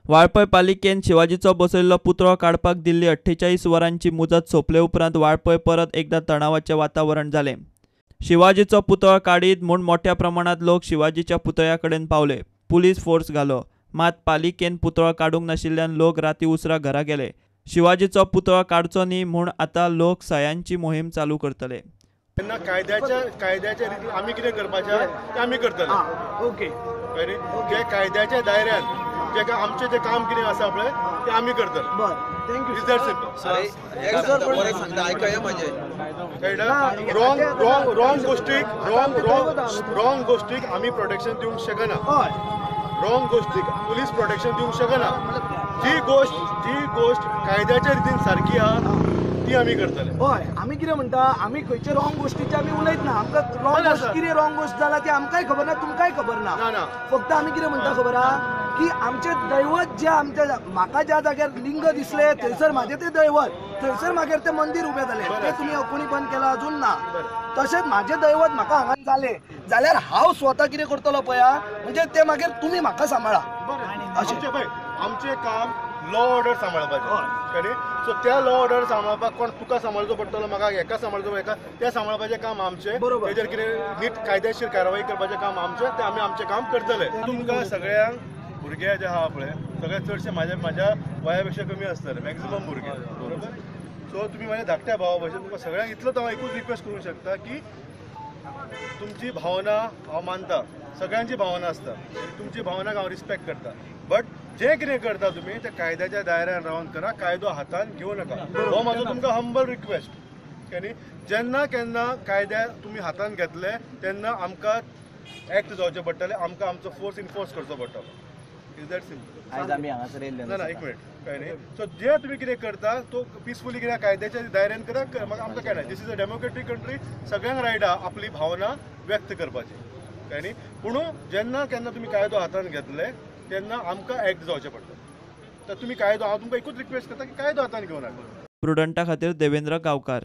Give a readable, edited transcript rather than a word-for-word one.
वाळपय पालिकेन शिवाजीचो बसयल्लो पुतळो काडपाक दिल्ली 48 वरांची मुजत सोंपले उपरांत वाळपय परत एकदा तणावाचें वातावरण जालें। शिवाजीचो पुतळो काडीत म्हूण मोठ्या प्रमाणात लोक शिवाजीच्या पुतळ्या कडेन पावले। पुलीस फोर्स घालो, मात पालिकेन पुतळो काडूंक नाशिल्ल्यान लोक राती उसरा घरा गेले। शिवाजीचो पुतळो काडचो न्ही म्हूण आतां लोक सयांची मोहीम चालू करतले। कायद्याच्या रितीन आमी कितें करपाचें तें आमी करतले। ओके जे कायद्याच्या दायऱ्यान जे आमचें जें काम कितें आसा पळय तें आमी करतले। बरें, thank you. Is that simple. Wrong गोष्टीक आमी प्रोटेक्शन दिवंक शकना। रॉंग गोष्टीक पुलीस प्रोटेक्शन दिवंक शकना। जी गोष्ट कायद्याच्या रितीन सारकी आहा ती आमी करतले। हय, आमी कितें म्हणटा, आमी खंयचे रॉंग गोष्टीचे आमी उलयत ना। आमकां रॉंग गोष्ट कितें रॉंग गोष्ट जाला ती आमकांय खबर ना, तुमकांय खबर ना। फक्त आमी कितें म्हणटा खबर आहा की आमचे दैवत जे आमच्या म्हाका ज्या जाग्यार लिंग दिसले थंयसर म्हाजें तें दैवत, थंयसर मागीर तें मंदीर उबें जालें, तें तुमी कोणी बंद केलां अजून ना। तशेंच म्हाजें दैवत म्हाका हांगा जालें जाल्यार हांव स्वता कितें करतलो पळया, म्हणजे तें मागीर तुमी म्हाका सांबाळा। अशें पळय, आमचें काम लॉ ऑर्डर सांबाळपाचें कळ्ळें। सो त्या लॉ ऑर्डर सांबाळपाक कोण तुका सांबाळचो पडटलो, म्हाका हेका सांबाळचो हेका, तें सांबाळपाचें काम आमचें। तेजेर कितें नीट कायदेशीर कारवाई करपाचें काम आमचें, तें आमी आमचें काम करतले। तुमकां सगळ्यांक भुरगे जे आहा पळय सगळे चडशे म्हाज्या वया पेक्षा कमी आसतले, मॅक्झिमम भुरगे, बरोबर। सो तुमी म्हाज्या धाकट्या भावा भशेन तुमकां सगळ्यांक इतलोच हांव एकूच रिक्वेस्ट करूंक शकता की तुमची भावना हांव मानता, सगळ्यांची भावना आसता, तुमची भावनाक हांव रिस्पेक्ट करता, बट जे कितें करता तुमी ते कायद्याच्या दायऱ्यान रावन करा, कायदो हातान घेवं नाका। हो म्हाजो तुमकां हंबल रिक्वेस्ट कळ्ळें। जेन्ना केन्ना कायद्या तुमी हातान घेतले तेन्ना आमकां एक्ट जावचे पडटले, आमकां आमचो फोर्स इन्फोर्स करचो पडटलो। Is that simple. आज आमी हांगासर येयल्ले ना एक मिनिट कळ्ळें। सो जे तुमी कितें करता तो पिसफुली कितें कायद्याच्या दायऱ्यान करा, म्हाका आमकां कळना। दिस इज अ डेमोक्रेटीक कंट्री, सगळ्यांक रायट आहा आपली भावना व्यक्त करपाची कळ्ळें। पूण जेन्ना केन्ना तुमी कायदो हातान घेतले तेन्ना आमकां एक्ट जावचें पडटलें। तर तुमी कायदो, हांव तुमकां एकूच रिक्वेस्ट करता की कायदो हातान घेवं नाका। प्रुडंटा खातीर देवेंद्र गांवकार।